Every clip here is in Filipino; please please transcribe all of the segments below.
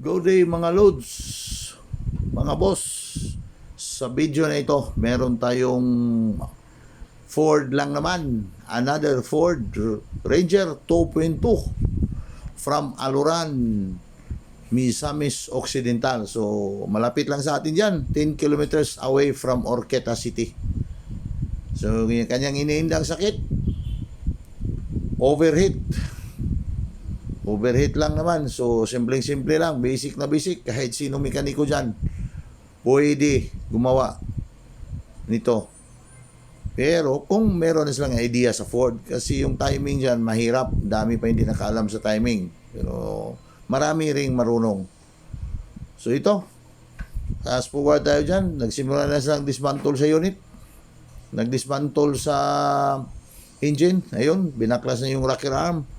Go day mga loads, mga boss. Sa video na ito, meron tayong Ford lang naman. Another Ford Ranger 2.2 from Aluran, Misamis Occidental. So, malapit lang sa atin dyan. 10 kilometers away from Orqueta City. So, kanyang iniindang sakit, overheat. Overheat lang naman. So, simpleng-simple lang. Basic na basic. Kahit sino mekaniko dyan, pwede gumawa nito. Pero, kung meron na silang idea sa Ford, kasi yung timing dyan, mahirap. Dami pa hindi nakaalam sa timing. Pero, marami ring marunong. So, ito. Fast forward tayo dyan. Nagsimula na silang dismantle sa unit. Nag-dismantle sa engine. Ayun, binaklas na yung rocker arm.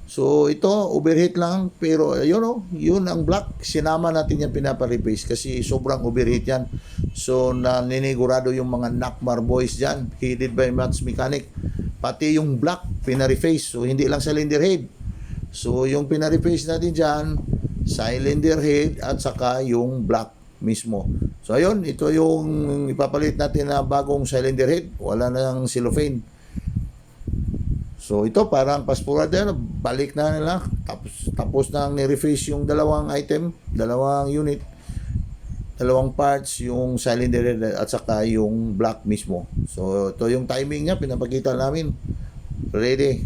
So, ito, overheat lang. Pero, ayun o, yun ang block. Sinama natin yan, pinapa-replace kasi sobrang overheat yan. So, naninigurado yung mga Nakmar boys dyan, headed by Mats Mechanic. Pati yung block, pina-reface. So, hindi lang cylinder head. So, yung pina-reface natin dyan, cylinder head at saka yung block mismo. So, ayun, ito yung ipapalit natin na bagong cylinder head. Wala nang cellophane. So ito parang passport na balik na nila, tapos na ni-refresh yung dalawang item, dalawang unit, dalawang parts, yung cylinder head at saka yung block mismo. So ito yung timing niya, pinapakita namin. Ready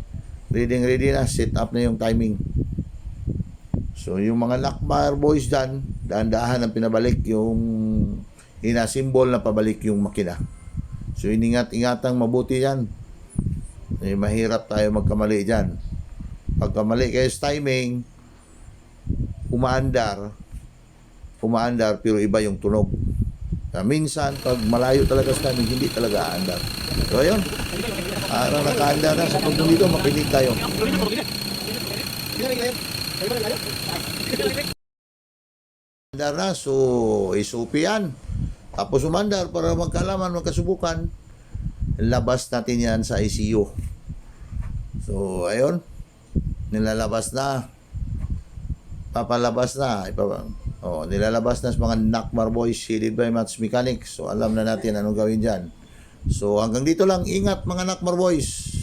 na, set up na yung timing. So yung mga Nakmar boys dyan, dahan-dahan ang pinabalik yung inasimbol na pabalik yung makina. So ingat-ingatang mabuti yan. Mahirap tayo magkamali dyan. Pagkamali kayo sa timing, umaandar pero iba yung tunog. Minsan pag malayo talaga sa timing, hindi talaga aandar. So ayun, parang nakaandar na. Sa pagdun dito, makinig tayo. Andar na, so isupi yan. Tapos umandar para magkalaman, magkasubukan. Labas natin yan sa ICU. So, ayun. Nilalabas na. Papalabas na. Nilalabas na sa mga Nakmar boys headed by Mats Mechanic. So, alam na natin anong gawin dyan. So, hanggang dito lang. Ingat mga Nakmar boys.